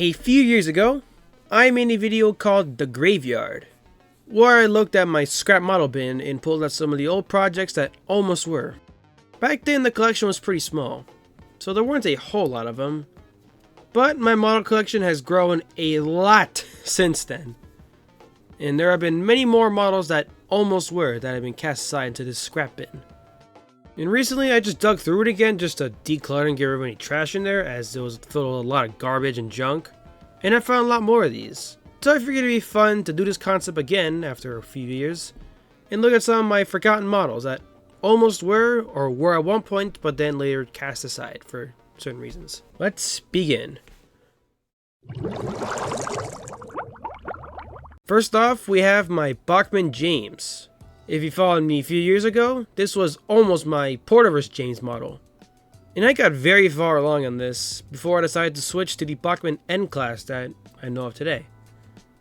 A few years ago, I made a video called The Graveyard, where I looked at my scrap model bin and pulled out some of the old projects that almost were. Back then the collection was pretty small, so there weren't a whole lot of them, but my model collection has grown a lot since then. And there have been many more models that almost were that have been cast aside into this scrap bin. And recently I just dug through it again just to declutter and get rid of any trash in there, as it was filled with a lot of garbage and junk. And I found a lot more of these. So I figured it'd be fun to do this concept again after a few years and look at some of my forgotten models that almost were or were at one point but then later cast aside for certain reasons. Let's begin. First off, we have my Bachman James. If you followed me a few years ago, this was almost my Porterverse James model. And I got very far along on this before I decided to switch to the Bachman N class that I know of today.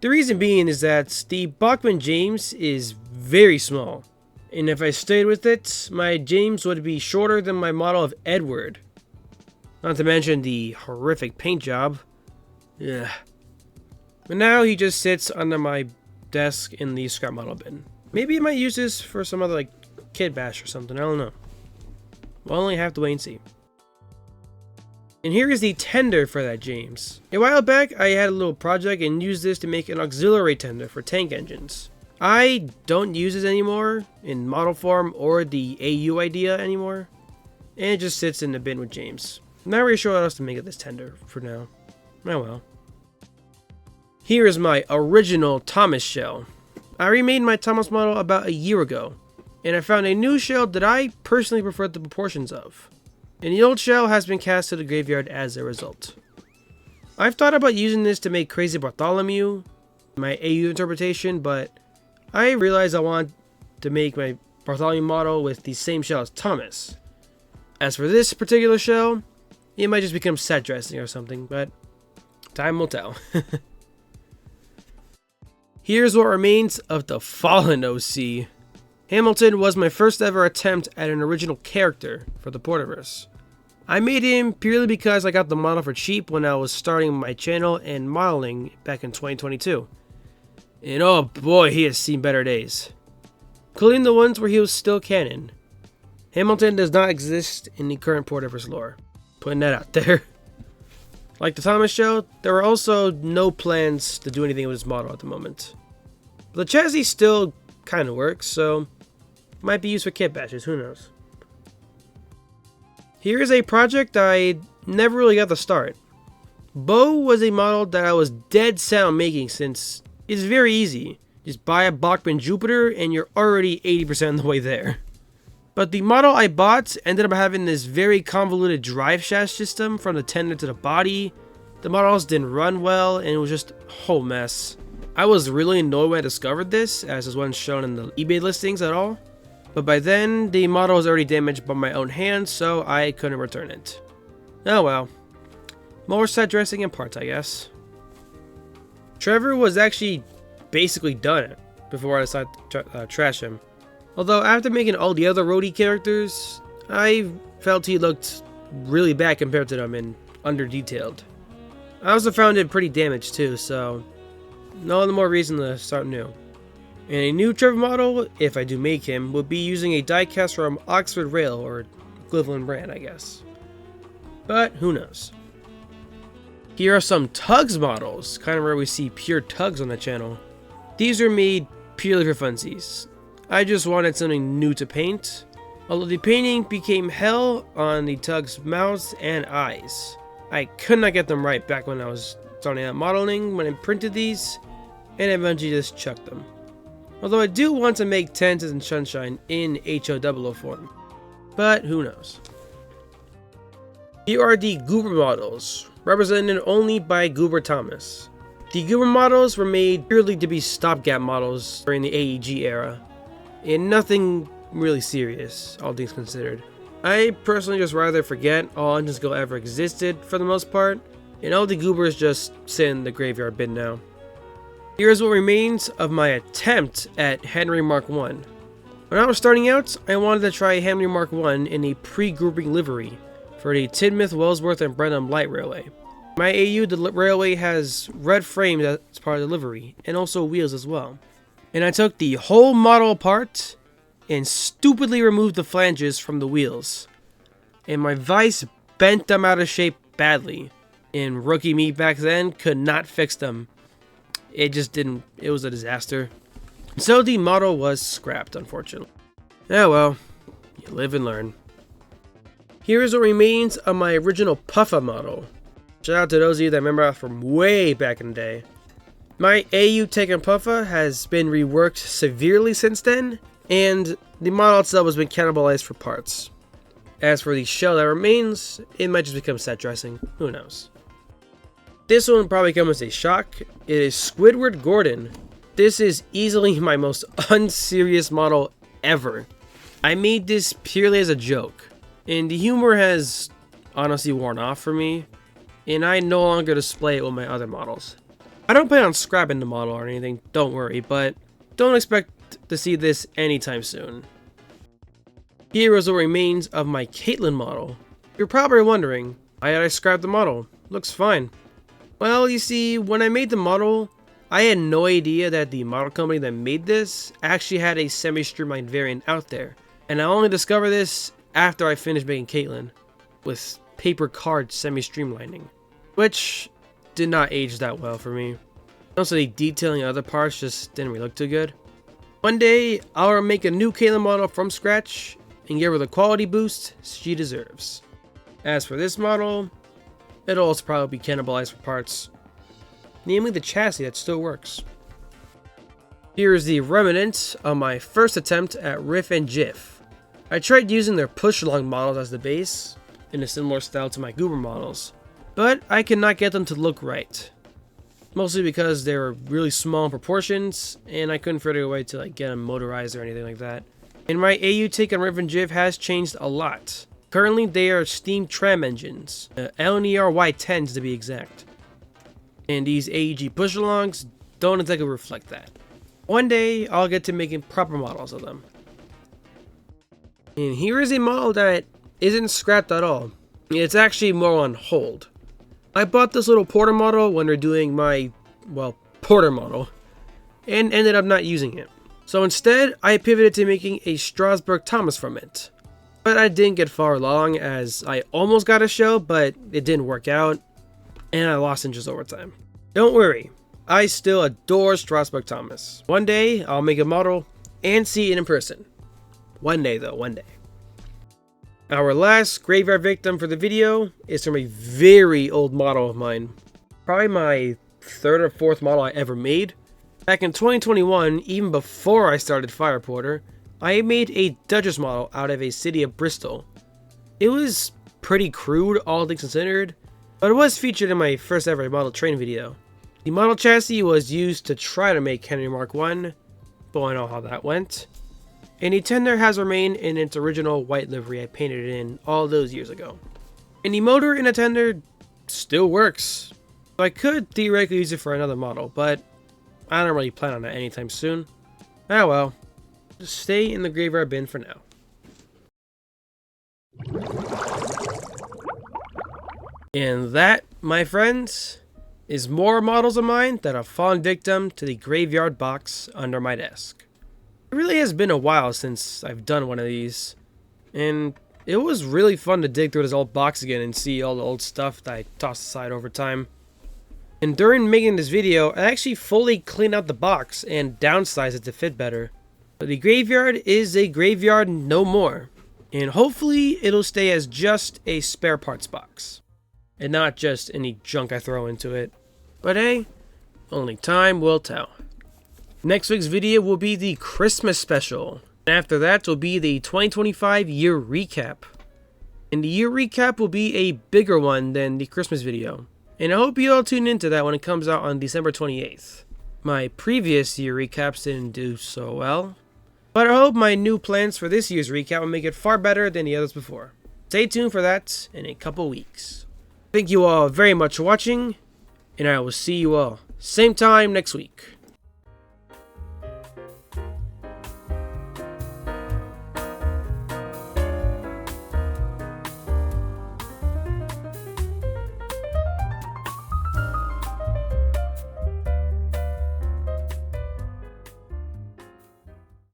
The reason being is that the Bachman James is very small, and if I stayed with it, my James would be shorter than my model of Edward. Not to mention the horrific paint job. Ugh. But now he just sits under my desk in the scrap model bin. Maybe I might use this for some other kid bash or something, I don't know. We'll only have to wait and see. And here is the tender for that James. A while back I had a little project and used this to make an auxiliary tender for tank engines. I don't use this anymore in model form or the AU idea anymore. And it just sits in the bin with James. Not really sure what else to make of this tender for now. Oh well. Here is my original Thomas shell. I remade my Thomas model about a year ago, and I found a new shell that I personally prefer the proportions of. And the old shell has been cast to the graveyard as a result. I've thought about using this to make Crazy Bartholomew, my AU interpretation, but I realized I want to make my Bartholomew model with the same shell as Thomas. As for this particular shell, it might just become set dressing or something, but time will tell. Here's what remains of the fallen OC. Hamilton was my first ever attempt at an original character for the Porterverse. I made him purely because I got the model for cheap when I was starting my channel and modeling back in 2022. And oh boy, he has seen better days. Including the ones where he was still canon. Hamilton does not exist in the current Porterverse lore. Putting that out there. Like the Thomas show, there are also no plans to do anything with this model at the moment. The chassis still kind of works, so might be used for kit bashes, who knows. Here is a project I never really got to start. Bo was a model that I was dead set on making since it's very easy. Just buy a Bachman Jupiter and you're already 80% of the way there. But the model I bought ended up having this very convoluted drive shaft system from the tender to the body. The models didn't run well and it was just a whole mess. I was really annoyed when I discovered this, as it wasn't shown in the eBay listings at all. But by then, the model was already damaged by my own hands, so I couldn't return it. Oh well. More set dressing and parts, I guess. Trevor was actually basically done before I decided to trash him. Although after making all the other roadie characters, I felt he looked really bad compared to them and under-detailed. I also found it pretty damaged too, so no more reason to start new. And a new Trevor model, if I do make him, would be using a diecast from Oxford Rail, or equivalent brand, I guess. But who knows. Here are some Tugs models, kind of where we see pure Tugs on the channel. These are made purely for funsies. I just wanted something new to paint, although the painting became hell on the Tugs' mouths and eyes. I could not get them right back when I was starting out modeling when I printed these, and eventually just chucked them. Although I do want to make Tenses and Sunshine in HO00 form, but who knows. Here are the Goober models, represented only by Goober Thomas. The Goober models were made purely to be stopgap models during the AEG era, and nothing really serious, all things considered. I personally just rather forget all Engines Go ever existed for the most part, and all the Goobers just sit in the graveyard bin now. Here's what remains of my attempt at Henry Mark I. When I was starting out, I wanted to try Henry Mark I in a pre-grouping livery for the Tidmouth, Wellsworth, and Brenham Light Railway. My AU railway has red frames as part of the livery, and also wheels as well. And I took the whole model apart and stupidly removed the flanges from the wheels. And my vise bent them out of shape badly. And rookie me back then could not fix them. It just didn't, it was a disaster. So the model was scrapped, unfortunately. Oh well, you live and learn. Here is what remains of my original Puffa model. Shout out to those of you that remember from way back in the day. My AU Taken Puffa has been reworked severely since then, and the model itself has been cannibalized for parts. As for the shell that remains, it might just become set dressing, who knows. This one probably comes as a shock. It is Squidward Gordon. This is easily my most unserious model ever. I made this purely as a joke, and the humor has honestly worn off for me, and I no longer display it with my other models. I don't plan on scrapping the model or anything, don't worry, but don't expect to see this anytime soon. Here is what remains of my Caitlyn model. You're probably wondering, why did I scrap the model? Looks fine. Well, you see, when I made the model, I had no idea that the model company that made this actually had a semi-streamlined variant out there. And I only discovered this after I finished making Caitlyn, with paper card semi-streamlining, which did not age that well for me. Also, the detailing of other parts just didn't really look too good. One day, I'll make a new Caitlyn model from scratch and give her the quality boost she deserves. As for this model, it'll also probably be cannibalized for parts, namely the chassis that still works. Here is the remnant of my first attempt at Riff and Jiff. I tried using their push-along models as the base, in a similar style to my Goober models, but I could not get them to look right. Mostly because they were really small in proportions, and I couldn't figure out a way to get them motorized or anything like that. And my AU take on Riff and Jiff has changed a lot. Currently, they are steam tram engines, LNER Y10s to be exact. And these AEG push-alongs don't exactly reflect that. One day, I'll get to making proper models of them. And here is a model that isn't scrapped at all. It's actually more on hold. I bought this little Porter model when they're doing my, well, Porter model, and ended up not using it. So instead, I pivoted to making a Strasbourg Thomas from it. But I didn't get far along, as I almost got a show, but it didn't work out, and I lost interest over time. Don't worry, I still adore Strasbourg Thomas. One day, I'll make a model and see it in person. One day though, one day. Our last graveyard victim for the video is from a very old model of mine. Probably my third or fourth model I ever made. Back in 2021, even before I started FirePorter, I made a Duchess model out of a city of Bristol. It was pretty crude, all things considered, but it was featured in my first ever model train video. The model chassis was used to try to make Henry Mark I, but I know how that went. And the tender has remained in its original white livery I painted it in all those years ago. And the motor in the tender still works, so I could theoretically use it for another model, but I don't really plan on that anytime soon. Ah well, just stay in the graveyard bin for now. And that, my friends, is more models of mine that have fallen victim to the graveyard box under my desk. It really has been a while since I've done one of these, and it was really fun to dig through this old box again and see all the old stuff that I tossed aside over time. And during making this video, I actually fully cleaned out the box and downsized it to fit better. But the graveyard is a graveyard no more, and hopefully it'll stay as just a spare parts box, and not just any junk I throw into it. But hey, only time will tell. Next week's video will be the Christmas special. And after that will be the 2025 year recap. And the year recap will be a bigger one than the Christmas video. And I hope you all tune into that when it comes out on December 28th. My previous year recaps didn't do so well, but I hope my new plans for this year's recap will make it far better than the others before. Stay tuned for that in a couple weeks. Thank you all very much for watching, and I will see you all same time next week.